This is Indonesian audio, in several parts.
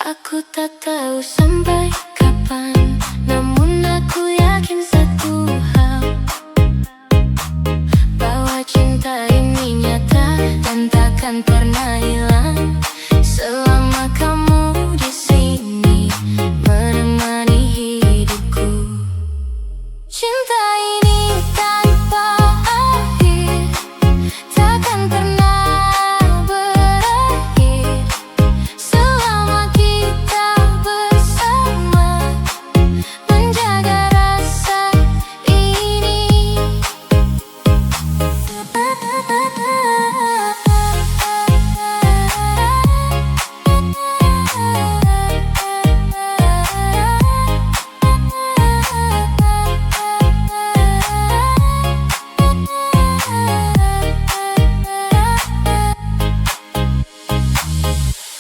Aku tak tahu sampai kapan, namun aku yakin satu hal, bahwa cinta ini nyata dan takkan pernah hilang selama kamu di sini menemani hidupku. Cinta ini tanpa akhir, takkan pernah berakhir selama kita bersama menjaga rasa ini.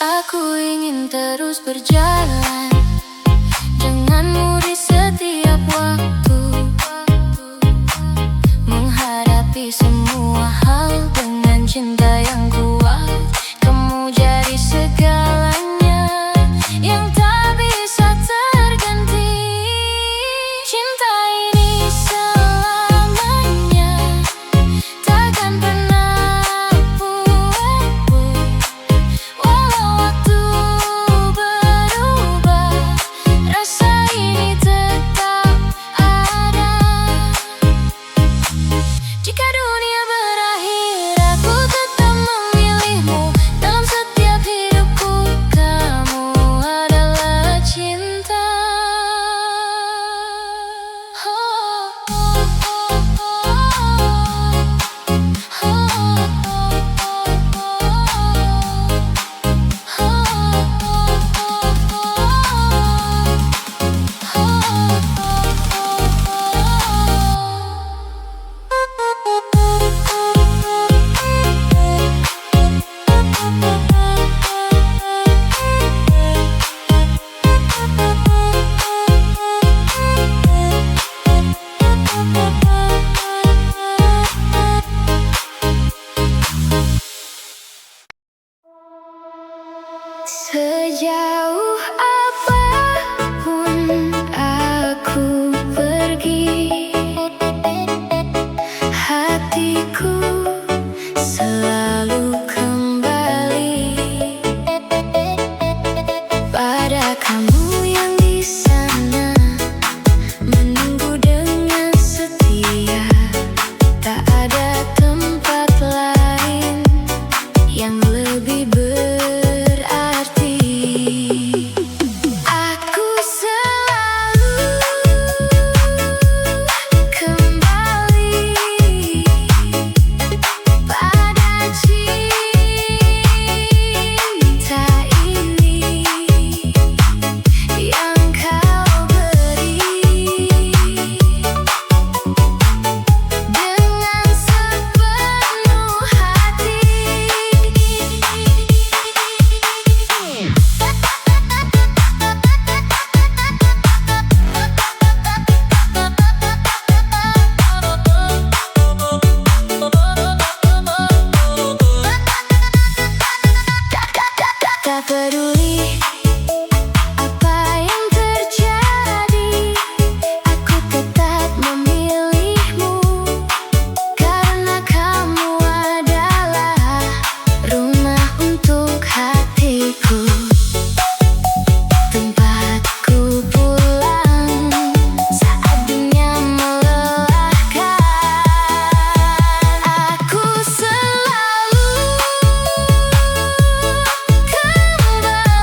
Aku ingin terus berjalan denganmu di setiap waktu, menghadapi semua hal dengan cinta yang kuat. Kamu jadi segalanya yang tak bisa terganti. Cinta ini selamanya takkan pernah punah. Walau waktu berubah, rasa ini tetap ada. Jika dunia berakhir, aku tetap memilihmu dalam setiap hidupku. Kamu adalah cinta. Sejauh apapun aku pergi, hatiku selalu kembali pada kamu yang di sana, menunggu dengan setia. Tak ada tempat lain yang lebih berarti. Aku selalu kembali pada cinta ini yang kau beri dengan sepenuh hati. Tak peduli apa yang terjadi, aku tetap memilihmu karena kamu adalah rumah untuk hatiku, tempatku pulang saat dunia melelahkan. Aku selalu kembali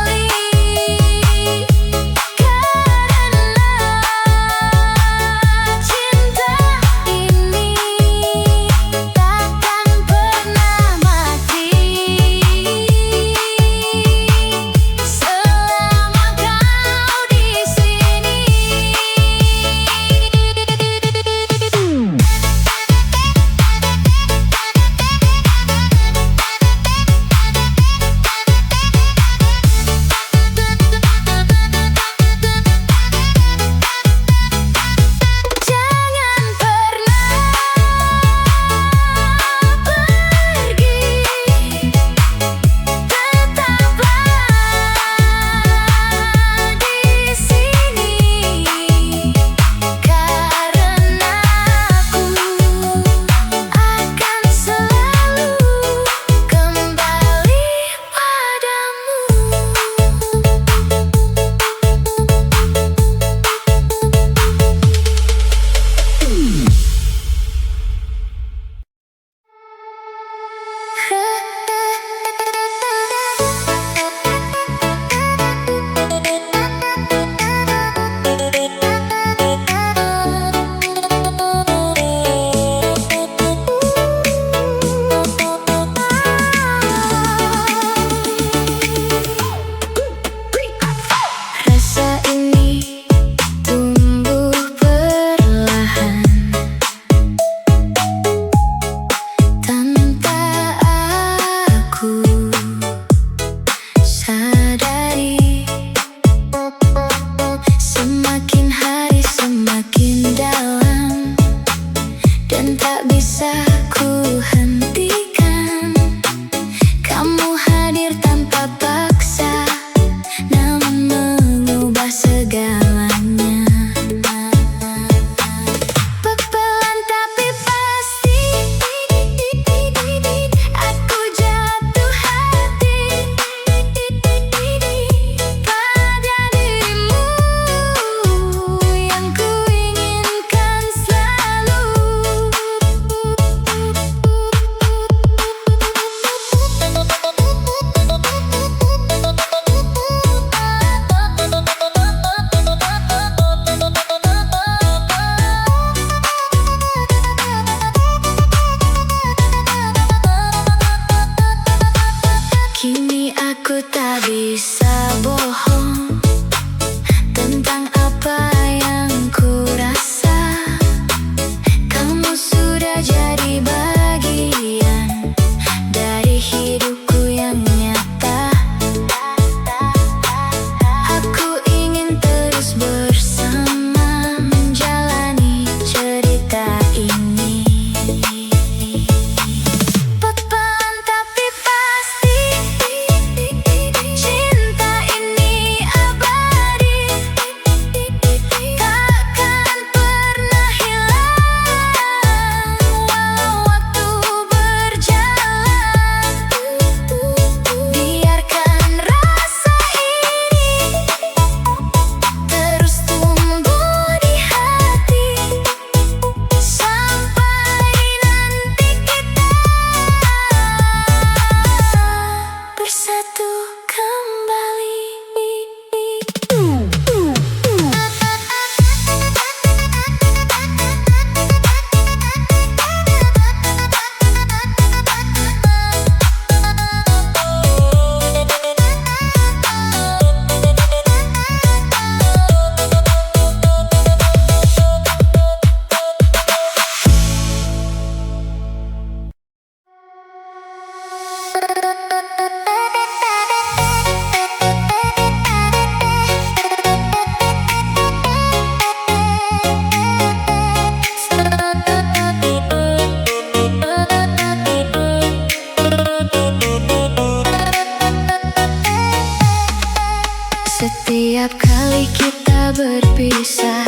Setiap kali kita berpisah,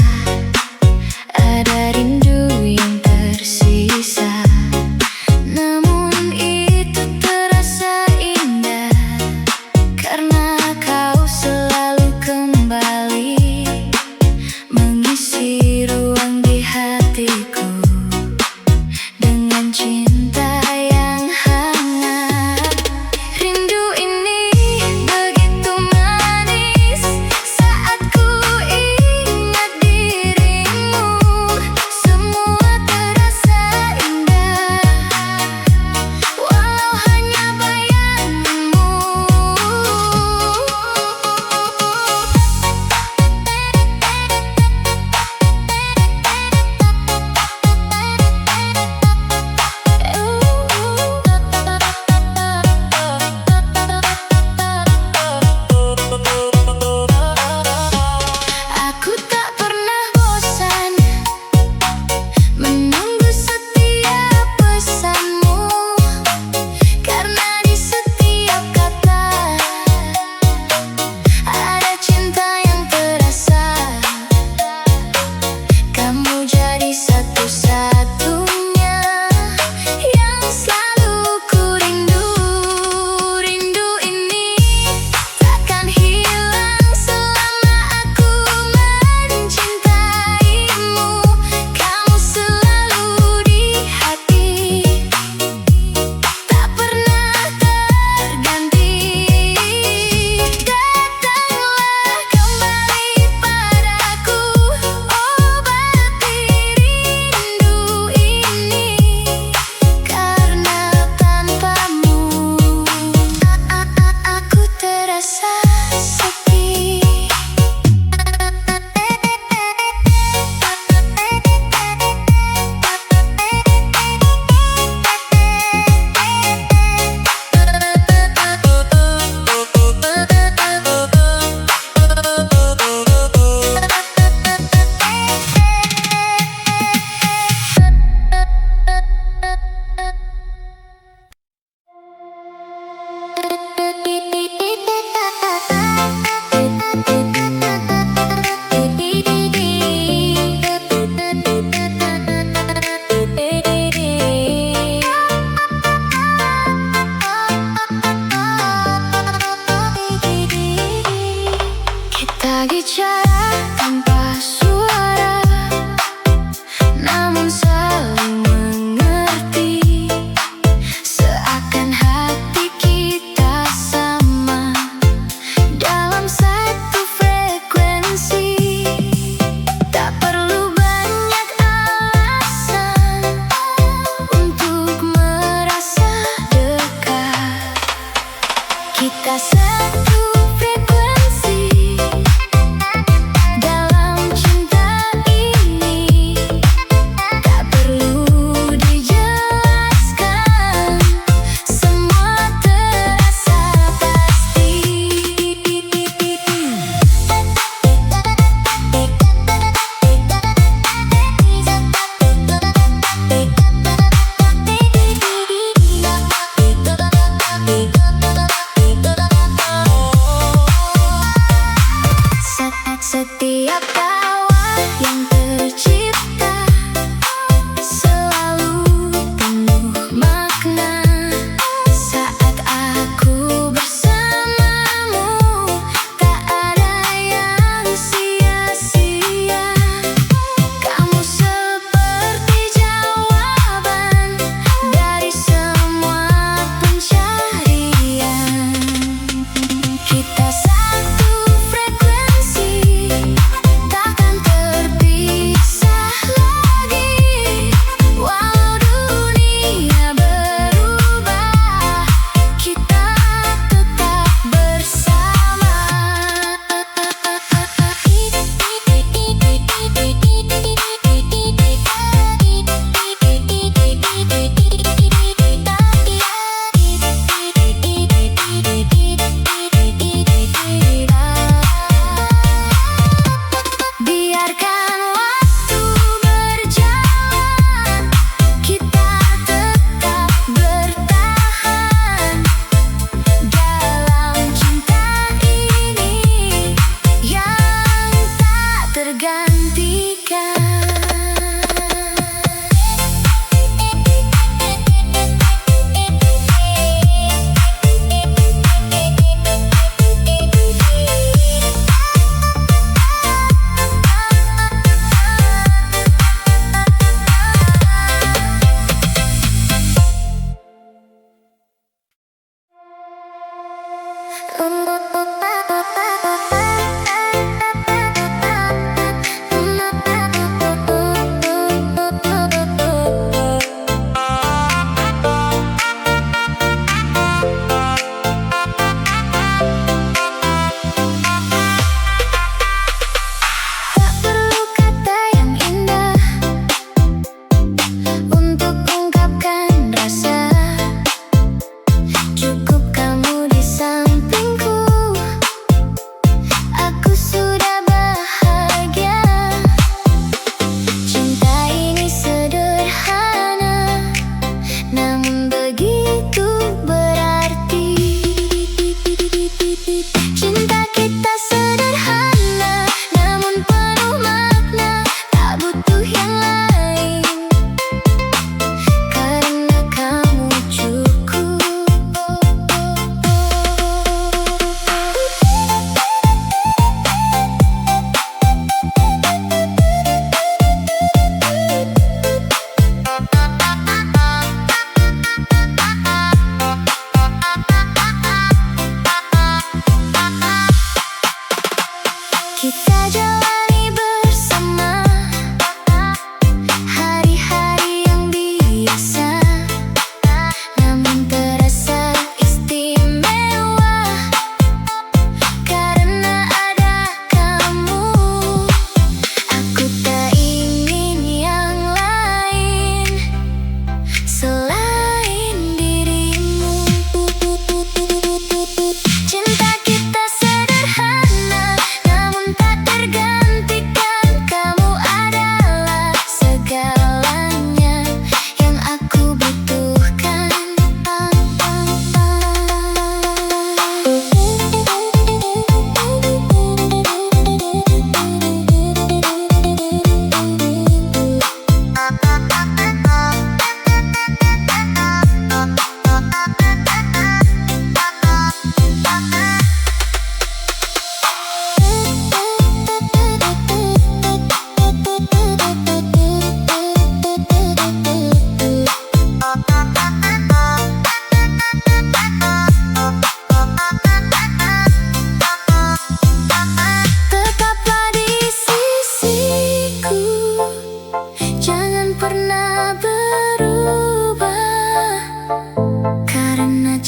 ada rindu yang tersisa. Namun itu terasa indah, karena kau selalu kembali mengisi ruang di hatiku dengan cinta yang hangat. Rindu ini begitu manis saat ku ingat dirimu. Semua terasa indah, walau hanya bayanganmu. Aku tak pernah bosan menunggu setiap pesanmu, karena di setiap kata ada cinta yang terasa. Kamu jadi satu-satunya yang selalu ku rindu. Rindu ini takkan hilang selama aku mencintaimu. Kamu selalu di hati, tak pernah terganti. Datanglah kembali padaku, obati rindu ini, karena tanpamu aku terasa sepi. Kita bicara tanpa suara, namun saling mengerti. Seakan hati kita sama dalam satu frekuensi. Tak perlu banyak alasan untuk merasa dekat. Kita satu frekuensi dalam cinta ini. Tak perlu dijelaskan, semua terasa pasti. Setiap tawa yang tercipta selalu penuh makna. Saat aku bersamamu, tak ada yang sia-sia. Kamu seperti jawaban dari semua pencarian.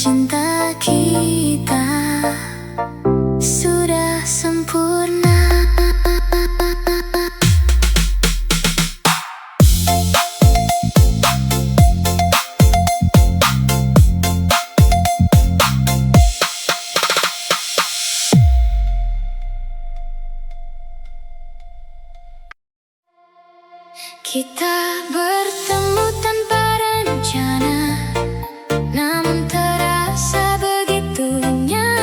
cinta kita sudah sempurna. Kita bertemu tanpa rencana, namun terasa begitu nyaman.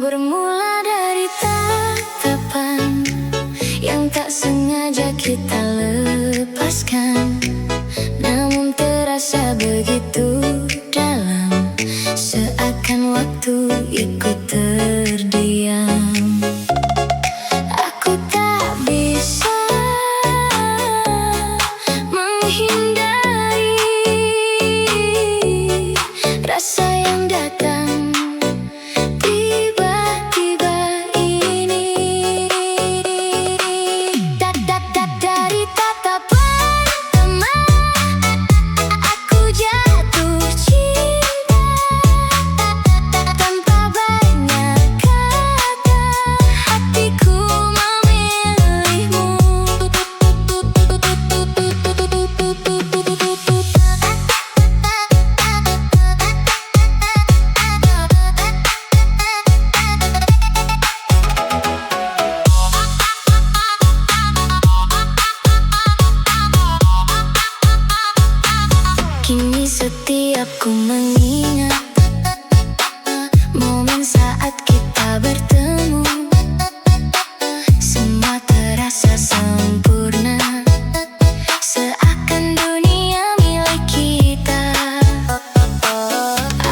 bermula dari tatapan yang tak sengaja kita lepaskan, namun terasa begitu dalam, seakan waktu ikut terdiam. Aku tak bisa menghindari rasa yang datang tiba-tiba ini. Dari tatapan teman, aku jatuh cinta tanpa banyak kata. Hatiku memilihmu. Kini setiap ku mengingat momen saat kita bertemu, semua terasa sempurna, seakan dunia milik kita.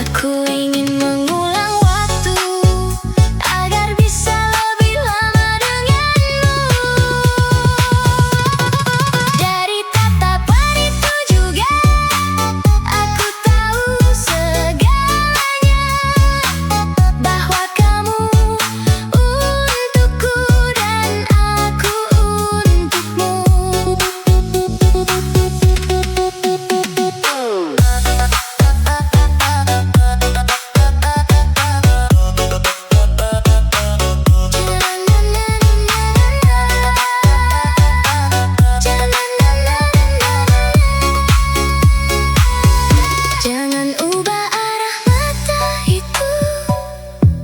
Aku ingin mengulang waktu agar bisa lebih lama denganmu. Dari tatapan itu juga aku tahu segalanya, bahwa kamu untukku dan aku untukmu. Jangan ubah arah mata itu,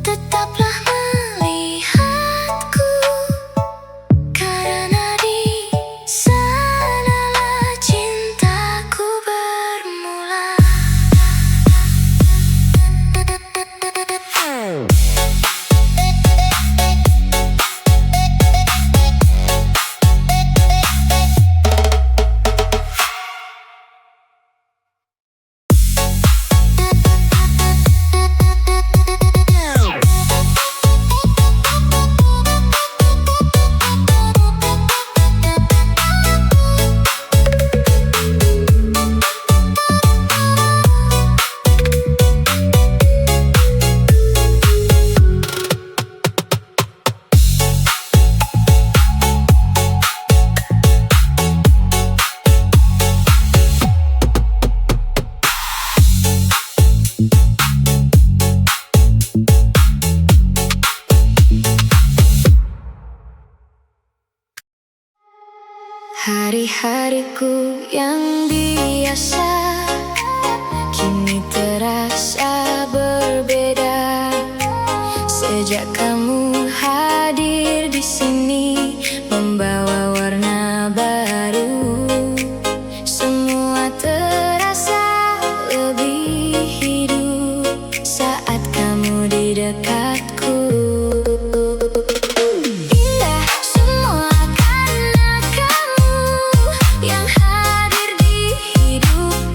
tetaplah melihatku, karena di sanalah cintaku bermula. Hari-hariku yang biasa kini terasa berbeda sejak kamu hadir di sini, membawa warna baru. Semua terasa lebih hidup saat kamu di dekatku. Indah semua karena kamu yang hadir di hidupku.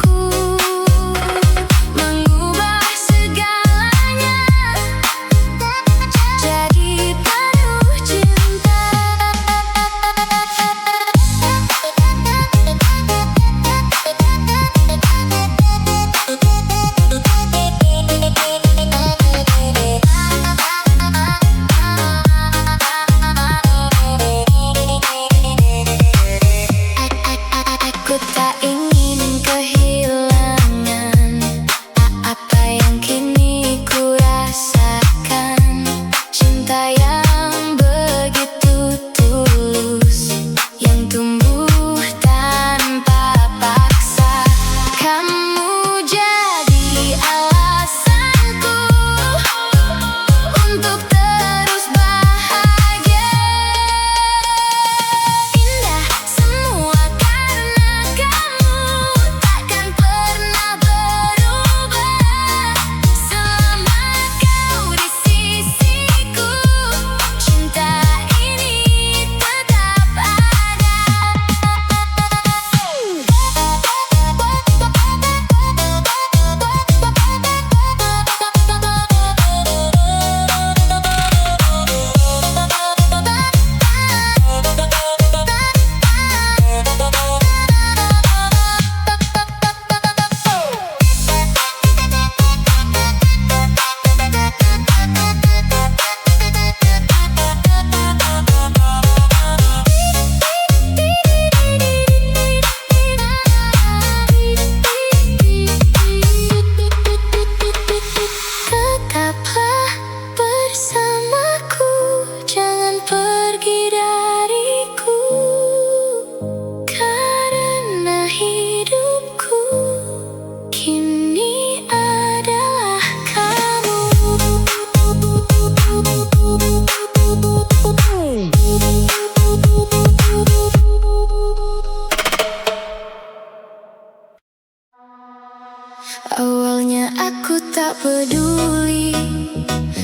Awalnya aku tak peduli,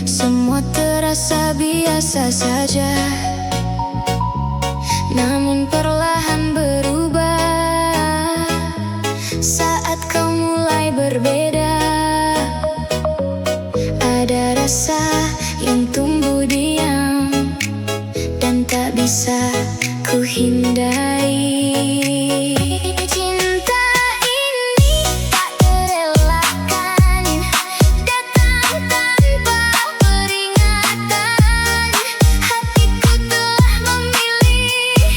semua terasa biasa saja. Namun perlahan berubah saat kau mulai berbeda. Ada rasa yang tumbuh diam dan tak bisa ku hindari. Cinta ini tak terelakkan, datang tanpa peringatan. Hatiku telah memilih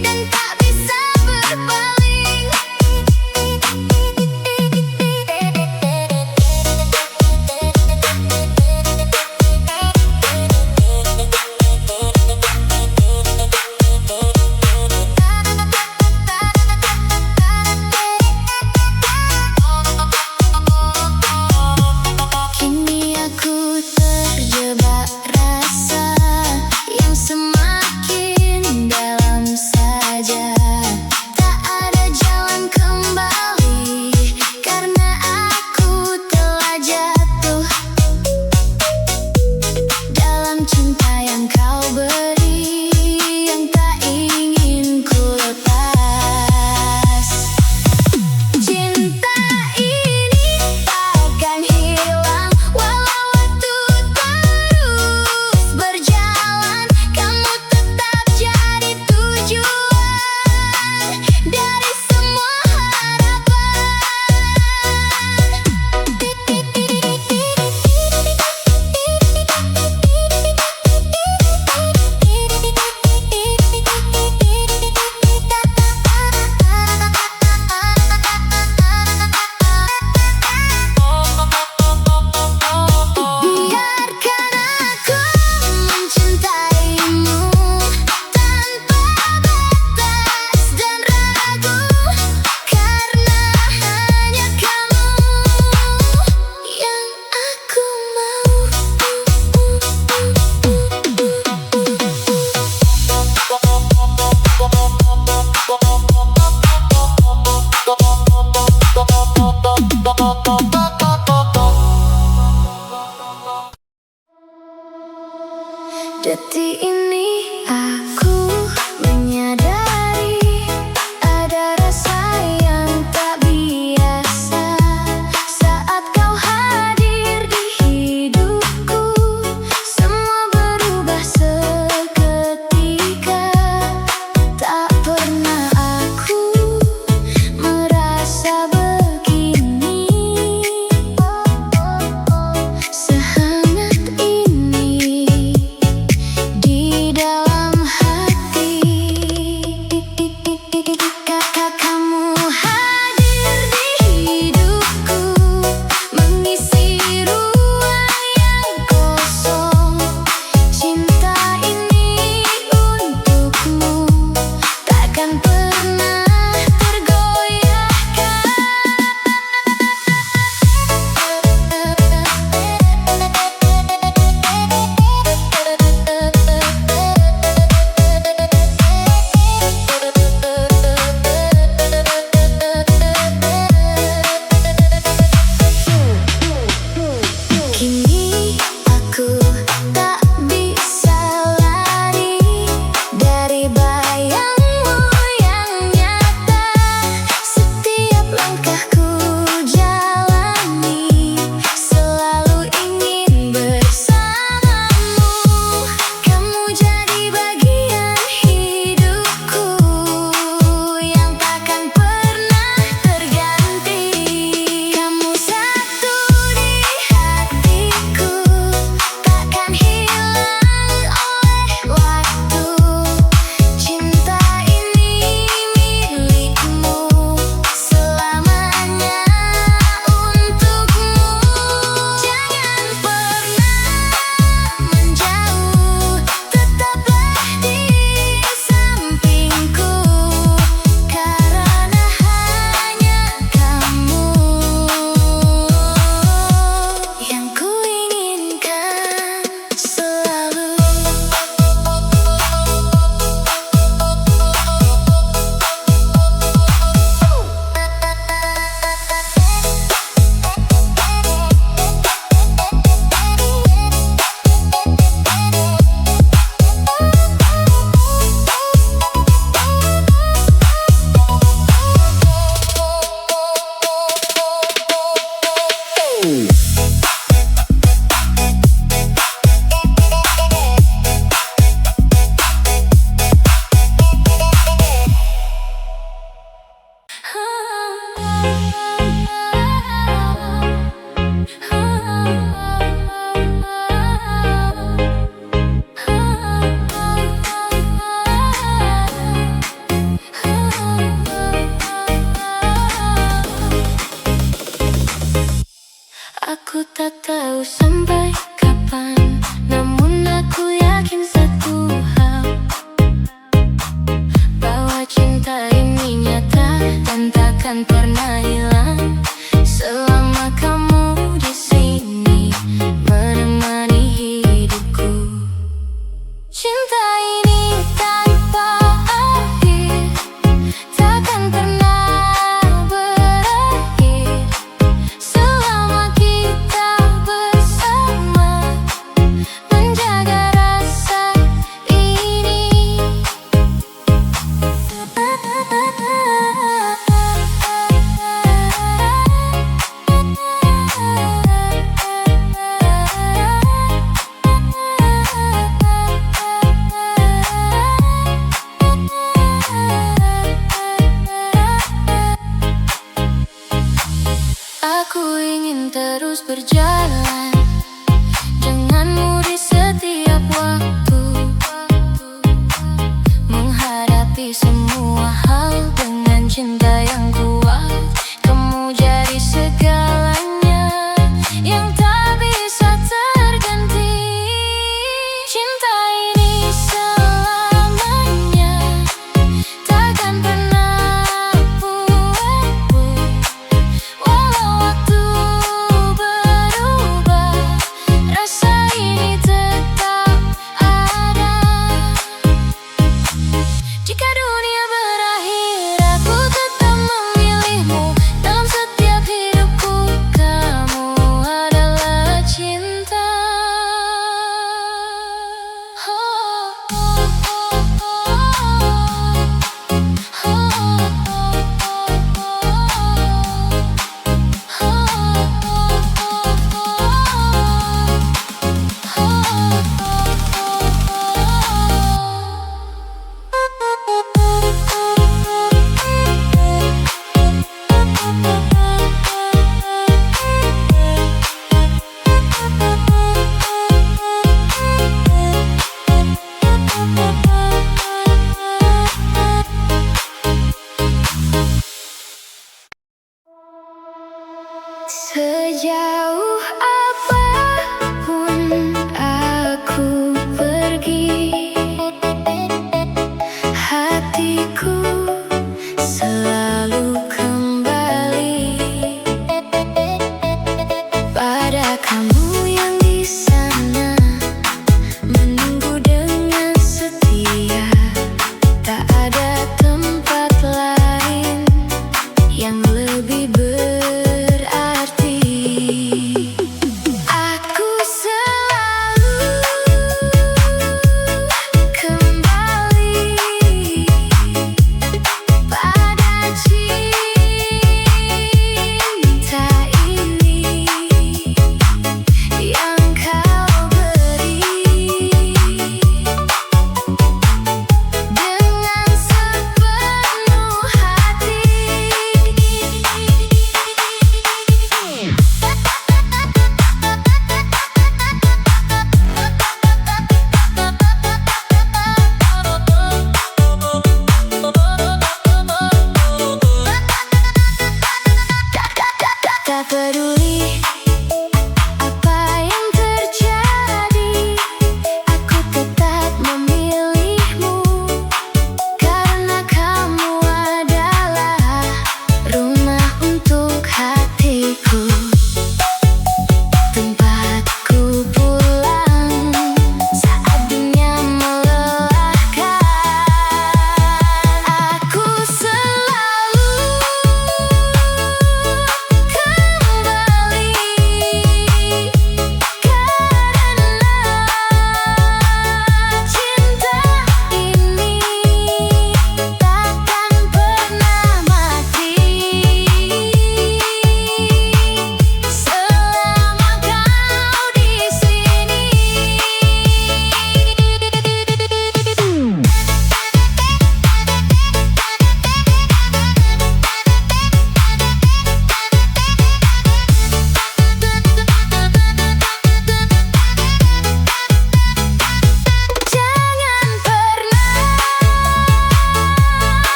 dan tak bisa berpaling. Kini aku terjebak rasa yang semakin dalam saja. Tak ada jalan kembali karena aku telah jatuh dalam cinta yang kau beri, yang tak ingin ku lepas. Cinta ini takkan hilang walau waktu terus berjalan. Kamu tetap jadi tujuan dari semua harapan. Biarkan aku mencintaimu tanpa batas dan ragu, karena hanya kamu yang aku mau. Detik ini aku menyadari ada rasa yang tak biasa saat kau hadir di hidupku. Semua berubah seketika, tak pernah aku merasa begini. Sehangat ini di Aku tak tahu sampai kapan, namun aku yakin satu hal, bahwa cinta ini nyata dan takkan pernah hilang selama kamu di sini menemani hidupku. Cinta ini tanpa akhir, takkan pernah berakhir selama kita bersama menjaga rasa ini. Aku ingin terus berjalan denganmu di setiap waktu, menghadapi semua hal dengan cinta yang kuat. Kamu jadi segalanya yang tak bisa terganti. Cinta ini selamanya takkan pernah punah. Walau waktu berubah, rasa ini tetap ada. Jika dunia berakhir, aku tetap memilihmu dalam setiap hidupku. Kamu adalah cinta. Sejauh apapun aku pergi, hatiku selalu kembali pada kamu yang di sana, menunggu dengan setia. Tak ada tempat lain yang lebih berarti. Aku selalu kembali pada cinta ini.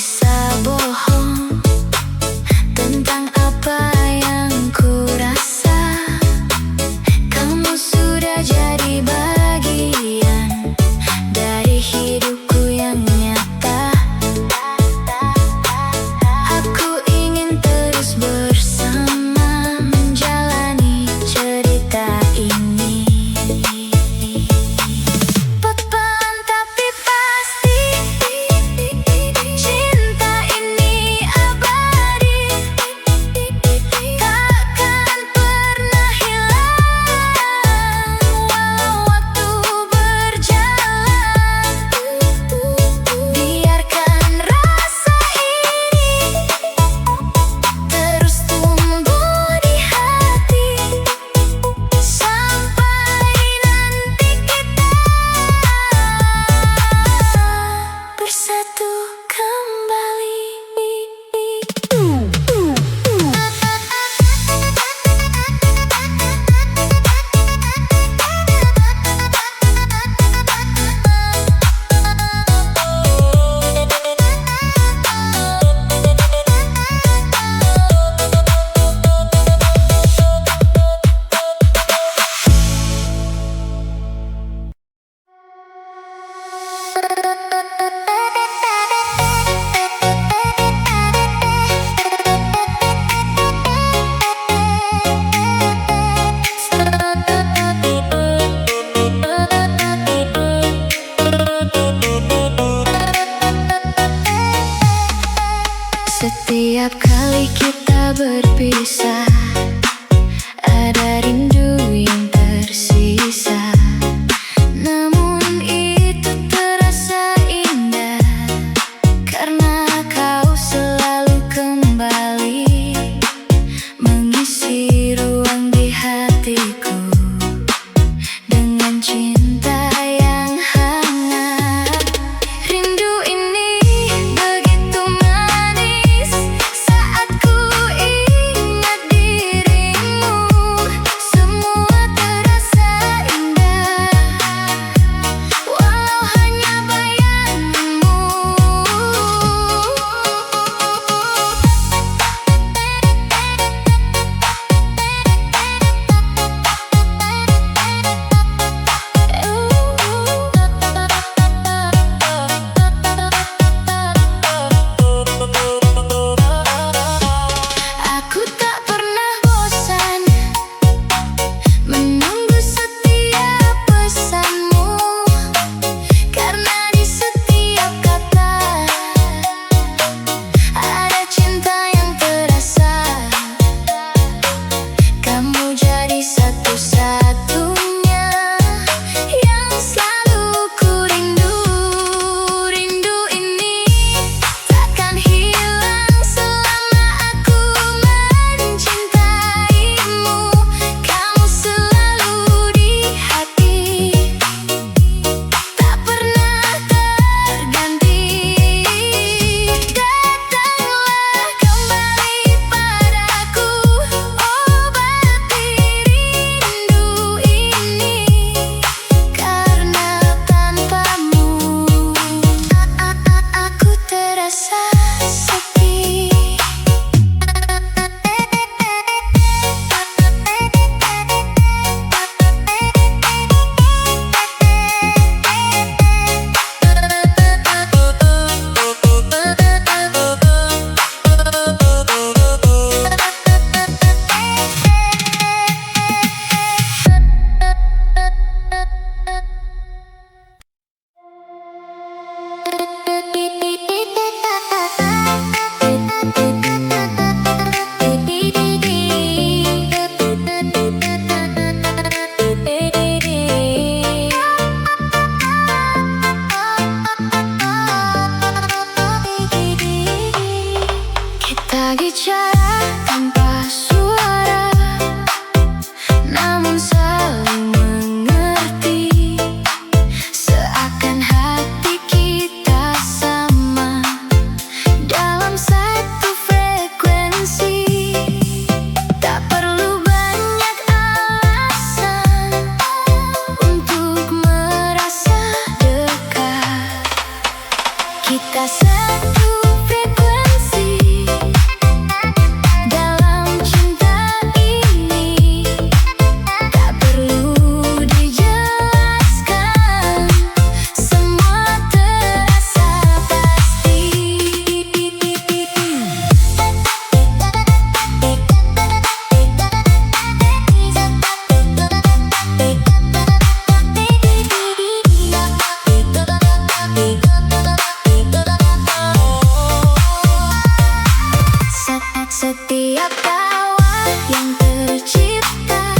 bisa bohong tentang apa yang ku rasa. Kamu sudah jadi bagian dari hidupku yang nyata. Aku ingin terus bersama menjalani cerita ini. Pelan tapi pasti, cinta ini abadi, takkan pernah hilang walau waktu berjalan. Biarkan rasa ini terus tumbuh di hati sampai nanti kita bersatu kembali. Setiap kali kita berpisah, ada rindu yang tersisa. Namun itu terasa indah karena kau selalu kembali mengisi ruang di hatiku dengan cinta yang hangat. Rindu ini begitu manis saat ku ingat dirimu. Semua terasa indah walau hanya bayangmu. Aku tak pernah bosan menunggu setiap pesanmu, karena di setiap kata ada cinta yang terasa. Kamu jadi satu-satunya yang selalu ku rindu. Rindu ini takkan hilang selama aku mencintaimu. Kamu selalu di hati, tak pernah terganti. Datanglah kembali padaku, obati rindu ini, karena tanpamu aku terasa sepi. Kita bicara tanpa suara, namun saling mengerti. Seakan hati kita sama dalam satu frekuensi. Tak perlu banyak alasan untuk merasa dekat. Kita satu frekuensi. Setiap tawa yang tercipta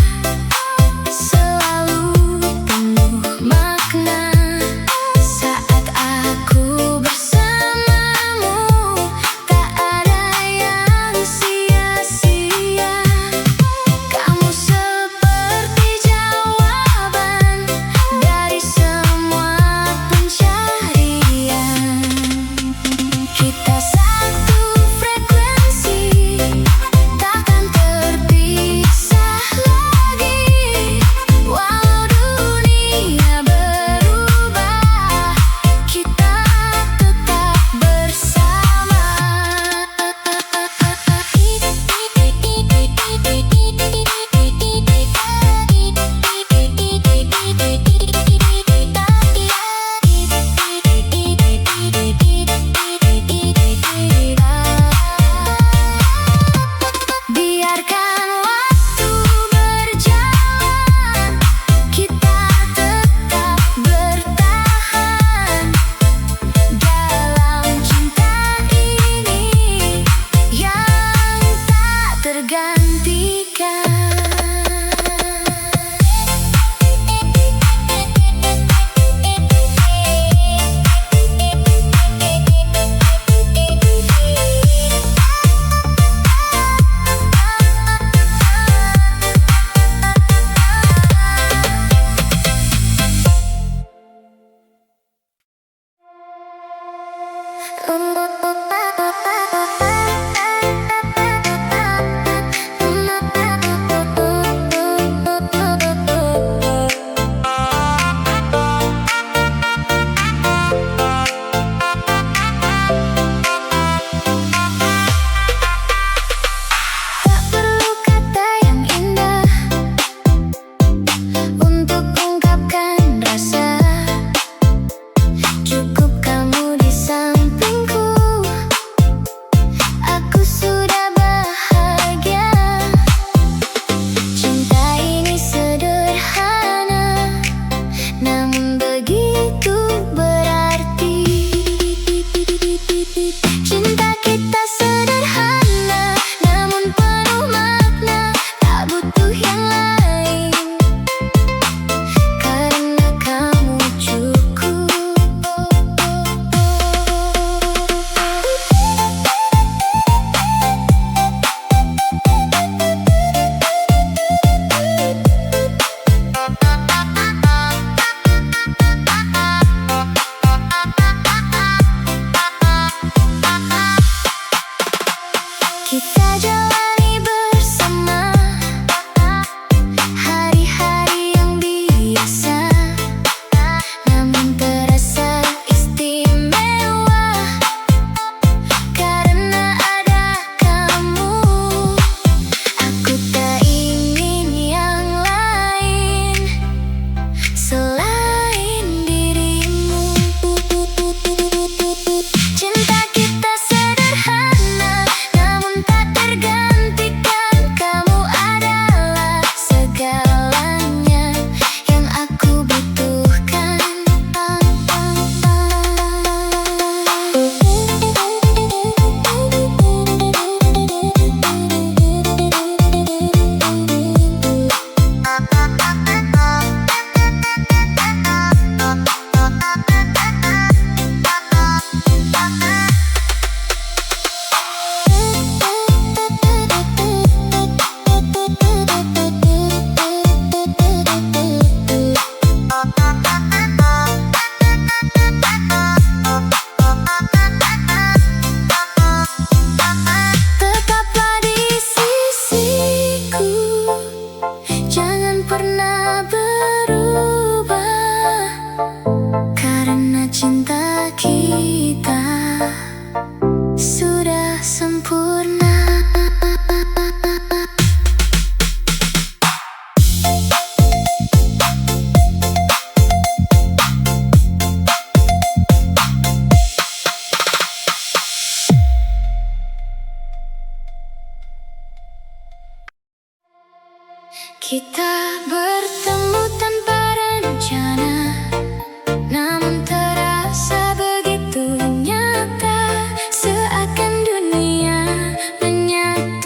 selalu penuh makna. Saat aku bersamamu, tak ada yang sia-sia. Kamu seperti jawaban dari semua pencarian. Kita satu frekuensi, takkan terpisah lagi. Walau dunia berubah, kita tetap bersama. Biarkan waktu berjalan, kita tetap bertahan dalam cinta ini yang tak tergantikan. Tak perlu kata yang indah untuk ungkapkan rasa. Cukup kamu di sampingku, aku sudah bahagia. Cinta ini sederhana, namun begitu berarti. Cinta kita sederhana, namun penuh makna. Tak butuh yang lain, karena kamu cukup. Kita jalani bersama hari-hari yang biasa, namun terasa istimewa karena ada kamu. Aku tak ingin yang lain selain dirimu. Cinta kita sederhana, namun tak tergantikan. Kamu adalah segalanya yang aku butuhkan. Tetaplah di sisiku, jangan pernah berubah, karena cinta kita sudah sempurna. Kita bertemu tanpa rencana, namun terasa begitu nyata, seakan dunia menyatu.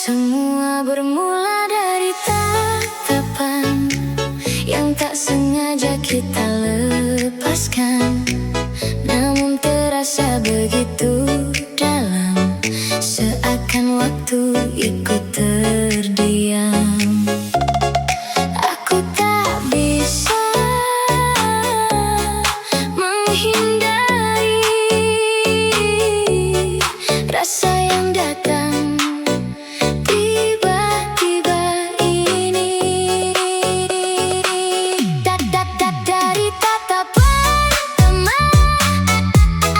Semua bermula dari tatapan yang tak sengaja kita lepaskan, namun terasa begitu dalam, seakan waktu ikut terdiam. Aku tak bisa menghindari rasa yang datang tiba-tiba ini. Dari tatapan teman,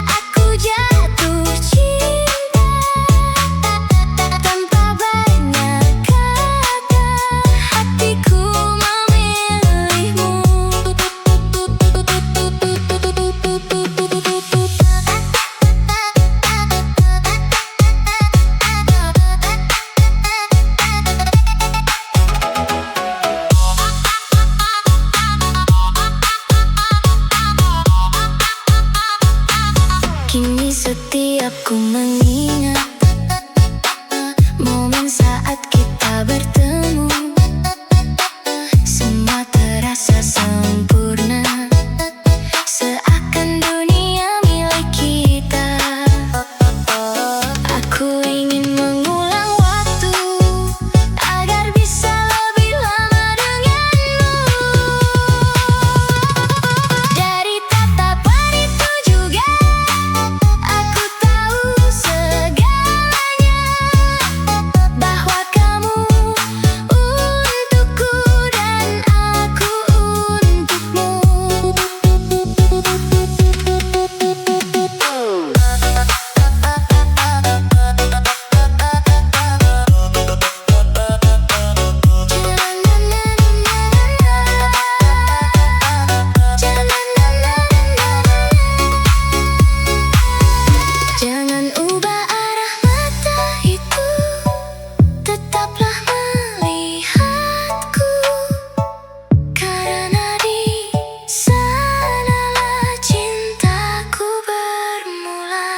aku jatuh cinta tanpa banyak kata. Hatiku memilihmu. Kini setiap ku mengingat momen saat kita bertemu, semua terasa sempurna, seakan dunia milik kita. Aku ingin mengulang waktu agar bisa lebih lama denganmu. Dari tatapan itu juga aku tahu segalanya, bahwa kamu untukku dan aku untukmu. Jangan ubah arah mata itu, tetaplah melihatku, karena di sanalah cintaku bermula.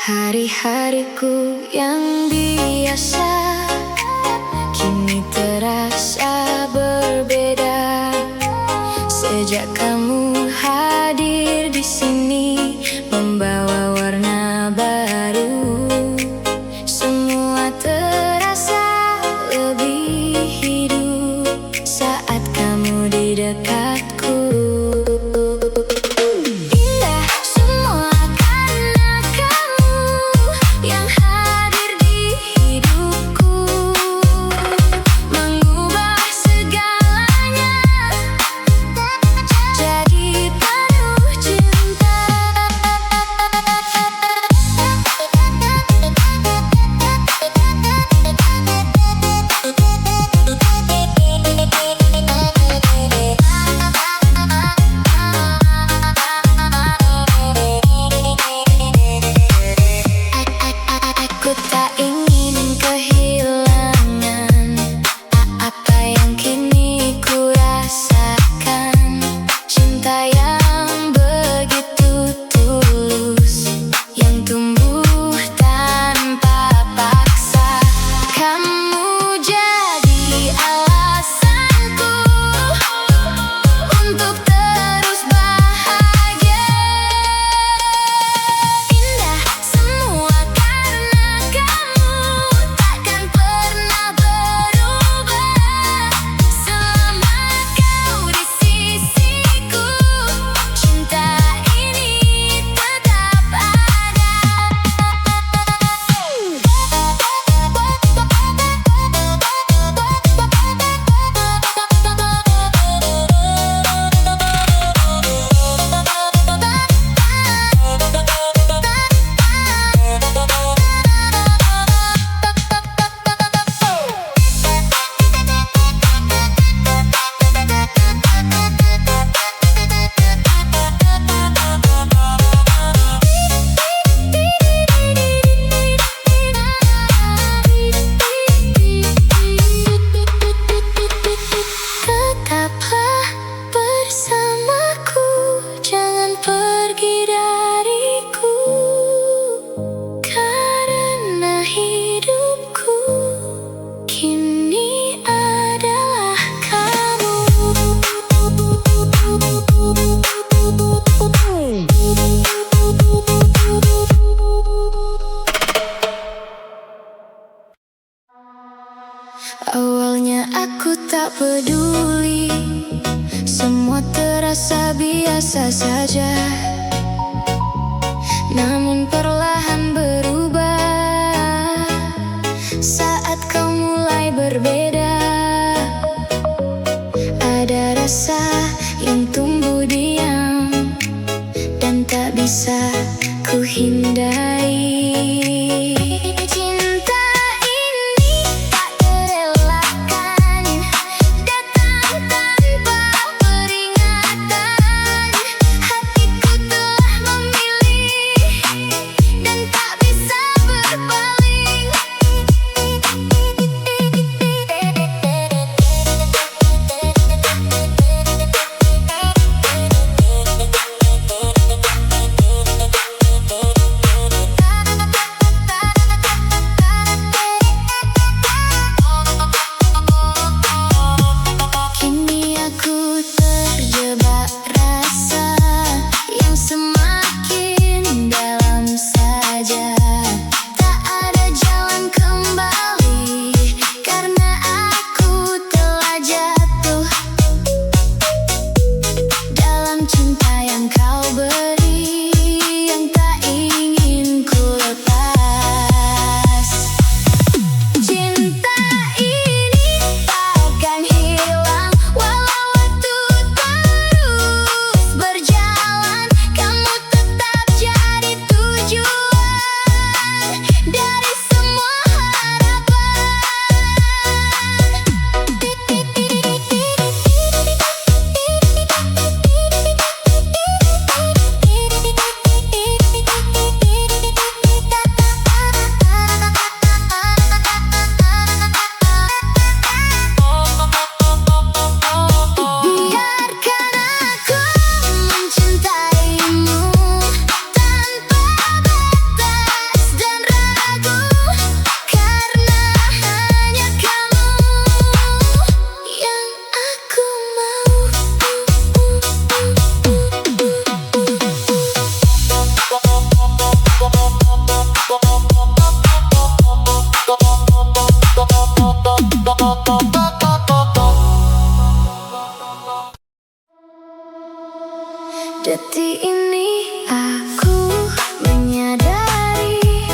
Hari-hariku yang biasa kini terasa berbeda sejak kamu hadir di sini, membawa warna baru. Semua terasa lebih hidup saat kamu di dekatku. Indah semua karena kamu yang hadir di hidupku, mengubah segalanya jadi biasa saja, namun perlahan berubah saat kau mulai berbeda. Ada rasa yang tumbuh diam dan tak bisa ku hindari. Cinta ini tak terelakkan, datang tanpa peringatan. Hatiku telah memilih dan tak bisa berpaling. Kini aku terjebak rasa yang semakin dalam saja. Tak ada jalan kembali karena aku telah jatuh dalam cinta yang kau beri, yang tak ingin ku lepas. Cinta ini takkan hilang walau waktu terus berjalan. Kamu tetap jadi tujuan dari semua harapan. Biarkan aku mencintaimu tanpa batas dan ragu, karena hanya kamu yang aku mau. Detik ini aku menyadari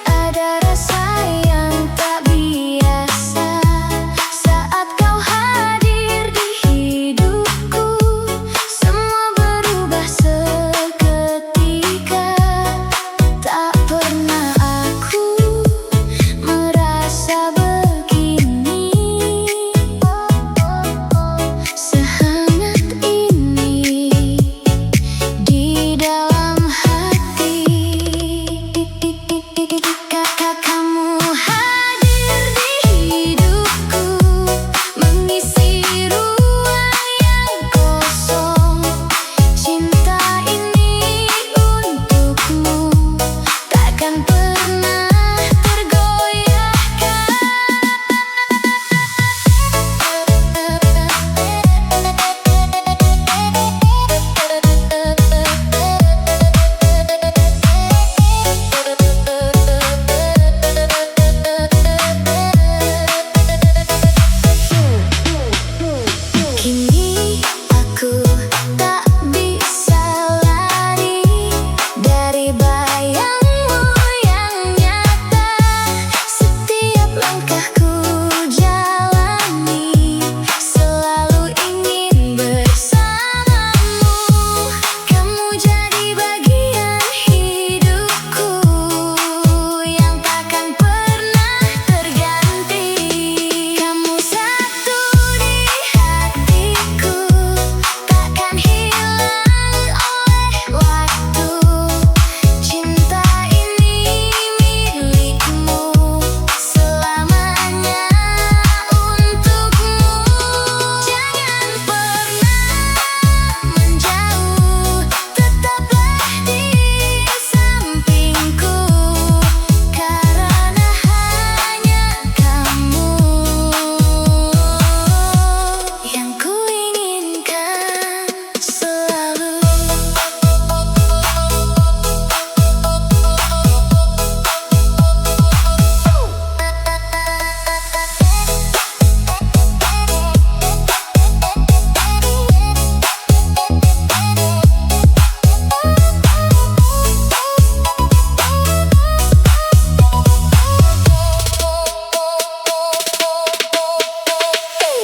ada rasa yang tak biasa saat kau hadir di hidupku. Semua berubah seketika. Tak pernah aku merasa begini, sehangat ini di dalam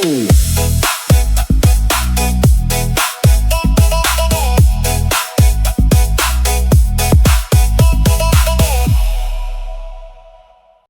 Wow.